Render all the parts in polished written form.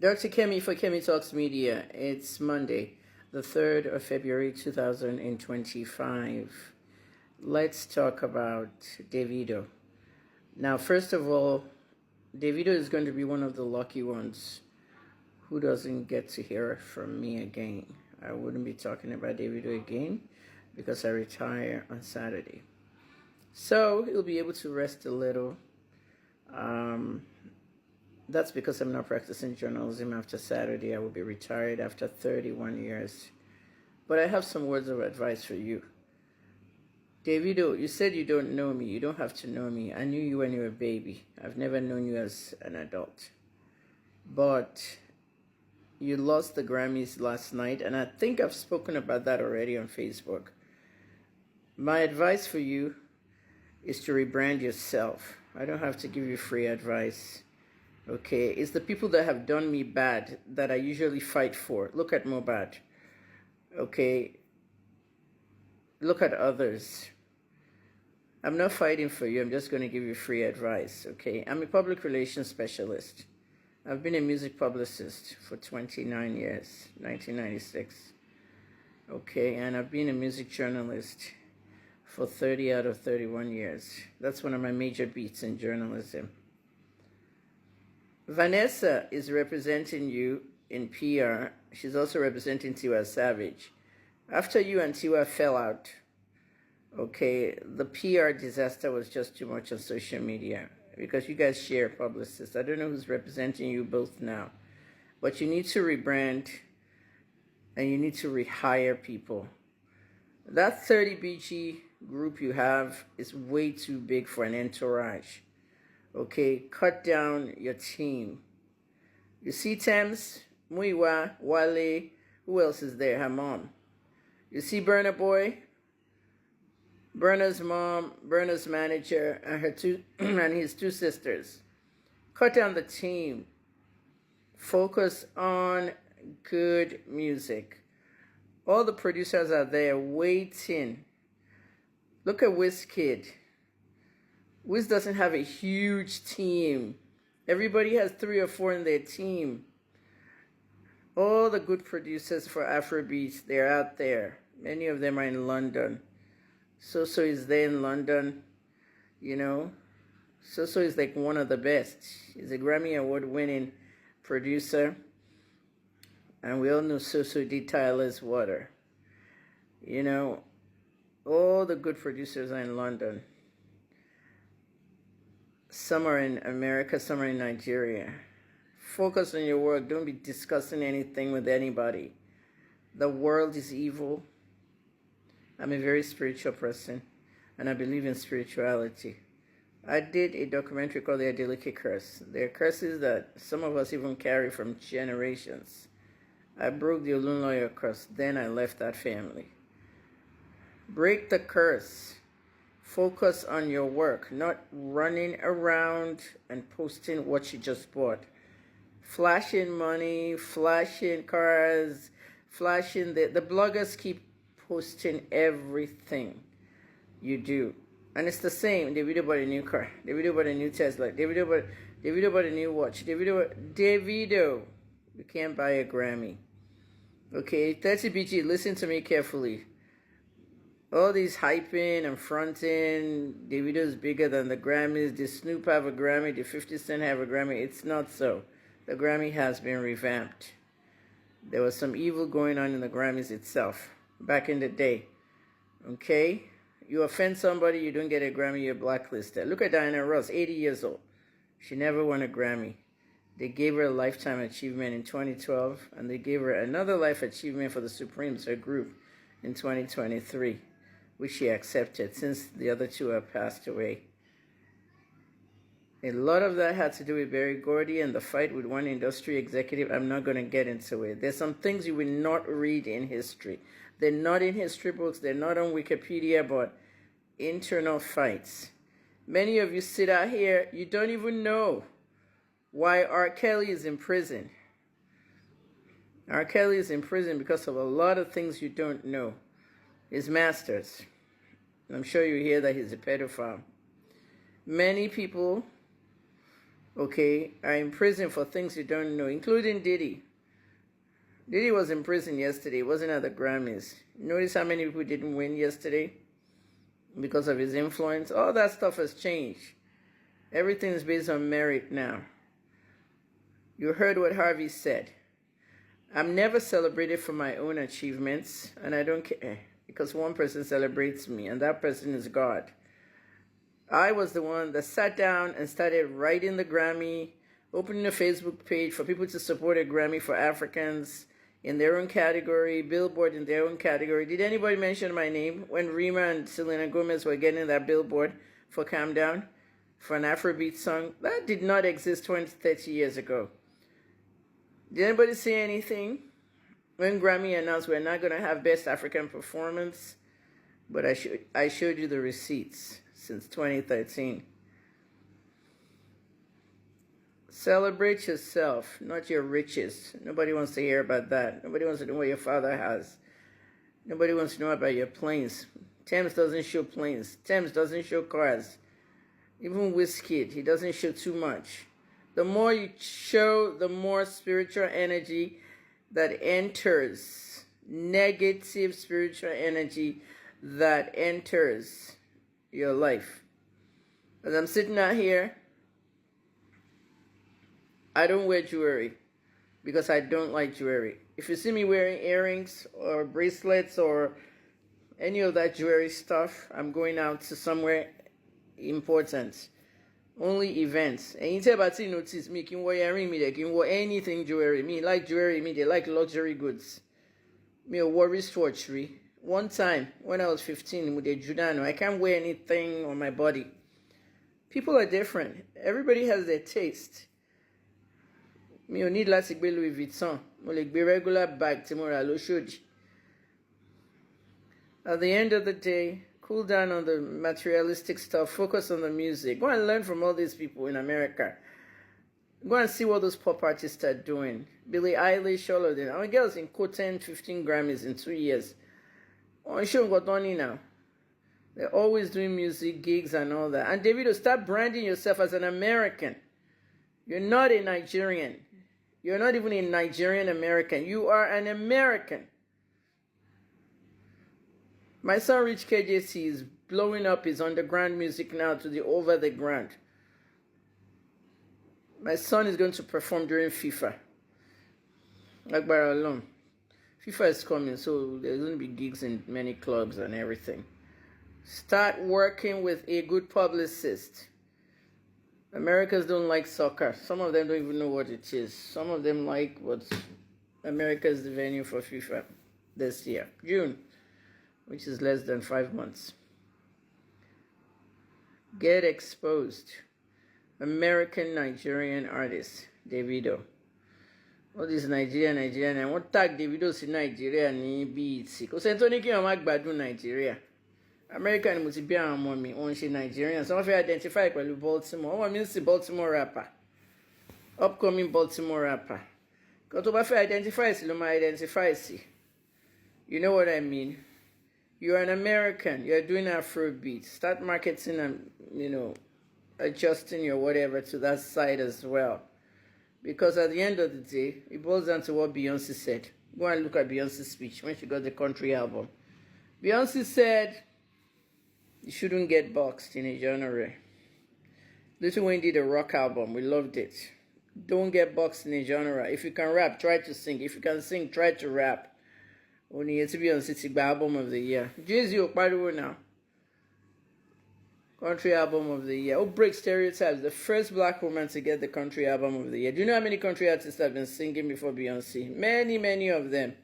Dr. Kemi for Kemi Talks Media. It's Monday, the 3rd of February 2025. Let's talk about Davido. Now, first of all, Davido is going to be one of the lucky ones who doesn't get to hear from me again. I wouldn't be talking about Davido again because I retire on Saturday. So he'll be able to rest a little. That's because I'm not practicing journalism after Saturday. I will be retired after 31 years. But I have some words of advice for you. Davido, you said you don't know me. You don't have to know me. I knew you when you were a baby. I've never known you as an adult. But you lost the Grammys last night, and I think I've spoken about that already on Facebook. My advice for you is to rebrand yourself. I don't have to give you free advice. Okay, it's the people that have done me bad that I usually fight for. Look at Mohbad. Okay, look at others. I'm not fighting for you. I'm just going to give you free advice. Okay, I'm a public relations specialist. I've been a music publicist for 29 years, 1996. Okay, and I've been a music journalist for 30 out of 31 years. That's one of my major beats in journalism. Vanessa is representing you in PR. She's also representing Tiwa Savage. After you and Tiwa fell out, okay, the PR disaster was just too much on social media because you guys share publicists. I don't know who's representing you both now, but you need to rebrand and you need to rehire people. That 30 BG group you have is way too big for an entourage. Okay, cut down your team. You see Thames, Muiwa, Wale, who else is there? Her mom. You see Burna Boy, Burna's mom, Burna's manager, and her and his two sisters. Cut down the team. Focus on good music. All the producers are there waiting. Look at Wizkid. Wiz doesn't have a huge team. Everybody has 3 or 4 in their team. All the good producers for Afrobeats, they're out there. Many of them are in London. So is there in London, you know. So is like one of the best. He's a Grammy Award winning producer. And we all know So did Tyler's Water. You know, all the good producers are in London. Some are in America, some are in Nigeria. Focus on your work. Don't be discussing anything with anybody. The world is evil. I'm a very spiritual person, and I believe in spirituality. I did a documentary called The Adeleke Curse. There are curses that some of us even carry from generations. I broke the Olunloyo curse, then I left that family. Break the curse. Focus on your work, not running around and posting what you just bought. Flashing money, flashing cars, flashing the bloggers keep posting everything you do. And it's the same. Davido bought a new car. Davido bought a new Tesla. Davido bought a new watch. Davido, you can't buy a Grammy. Okay, 30 BG, listen to me carefully. All these hyping and fronting, Davido's bigger than the Grammys, the Snoop have a Grammy, the 50 Cent have a Grammy. It's not so. The Grammy has been revamped. There was some evil going on in the Grammys itself back in the day. Okay? You offend somebody, you don't get a Grammy, you're blacklisted. Look at Diana Ross, 80 years old. She never won a Grammy. They gave her a Lifetime Achievement in 2012, and they gave her another Life Achievement for the Supremes, her group, in 2023. Which she accepted since the other two have passed away. A lot of that had to do with Berry Gordy and the fight with one industry executive. I'm not going to get into it. There's some things you will not read in history. They're not in history books. They're not on Wikipedia, but internal fights. Many of you sit out here, you don't even know why R. Kelly is in prison. R. Kelly is in prison because of a lot of things you don't know. His masters. I'm sure you hear that he's a pedophile. Many people okay, are in prison for things you don't know, including Diddy. Diddy was in prison yesterday. He wasn't at the Grammys. Notice how many people didn't win yesterday because of his influence? All that stuff has changed. Everything is based on merit now. You heard what Harvey said. I'm never celebrated for my own achievements, and I don't care, because one person celebrates me, and that person is God. I was the one that sat down and started writing the Grammy, opening a Facebook page for people to support a Grammy for Africans in their own category, Billboard in their own category. Did anybody mention my name when Rima and Selena Gomez were getting that Billboard for Calm Down, for an Afrobeat song? That did not exist 20, 30 years ago. Did anybody say anything when Grammy announced we're not going to have Best African Performance? But I showed you the receipts since 2013. Celebrate yourself, not your riches. Nobody wants to hear about that. Nobody wants to know what your father has. Nobody wants to know about your planes. Thames doesn't show planes. Thames doesn't show cars. Even Wizkid, he doesn't show too much. The more you show, the more spiritual energy that enters, negative spiritual energy that enters your life. As I'm sitting out here, I don't wear jewelry because I don't like jewelry. If you see me wearing earrings or bracelets or any of that jewelry stuff, I'm going out to somewhere important. Only events. And you tell about notice me can wear earring me, they can wear anything jewelry. Me like jewelry, me they like luxury goods. Me a worry swatchery. One time when I was 15 with a Judano, I can't wear anything on my body. People are different. Everybody has their taste. Me o need láti gbé Louis Vuitton. Mo lè gbé regular bag tí mo rà lóṣòdì. At the end of the day, cool down on the materialistic stuff. Focus on the music. Go and learn from all these people in America. Go and see what those pop artists are doing. Billie Eilish, all of them. Our girls in 10, 15 Grammys in 2 years. On show got on now. They're always doing music, gigs, and all that. And Davido, start branding yourself as an American. You're not a Nigerian. You're not even a Nigerian American. You are an American. My son Rich KJC is blowing up his underground music now to the over the ground. My son is going to perform during FIFA. Akbar alone. FIFA is coming, so there's going to be gigs in many clubs and everything. Start working with a good publicist. Americans don't like soccer. Some of them don't even know what it is. Some of them like what America is the venue for FIFA this year, June, which is less than 5 months. Get exposed. American Nigerian artist, Davido. All these Nigerian, I want to tag Davido in Nigeria ni BET. Because Anthony Kemi má gbádùn Nigeria. American must be a mommy on she Nigerian. Some of you identify with Baltimore. One means the Baltimore rapper. Upcoming Baltimore rapper. Because if I identify, you know what I mean? You're an American. You're doing Afrobeat. Start marketing and, adjusting your whatever to that side as well. Because at the end of the day, it boils down to what Beyonce said. Go and look at Beyonce's speech when she got the country album. Beyonce said, you shouldn't get boxed in a genre. Little Wayne did a rock album. We loved it. Don't get boxed in a genre. If you can rap, try to sing. If you can sing, try to rap. Only yet to be on City Album of the Year. Jay-Z Okpariwo now. Country Album of the Year. Oh, break stereotypes. The first black woman to get the Country Album of the Year. Do you know how many country artists have been singing before Beyonce? Many, many of them.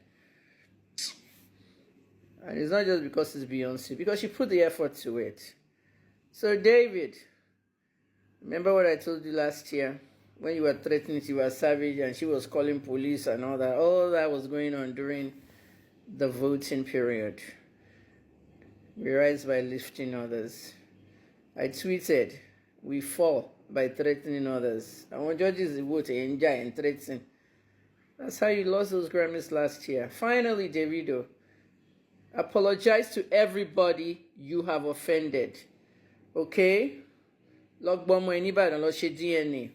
And it's not just because it's Beyonce, because she put the effort to it. So, David, remember what I told you last year? When you were threatening, she was savage and she was calling police and all that. All that was going on during the voting period. We rise by lifting others. I tweeted, we fall by threatening others. I want judges to vote, enjoy and threaten. That's how you lost those Grammys last year. Finally, Davido, apologize to everybody you have offended. Okay? Log bomb anybody, don't DNA.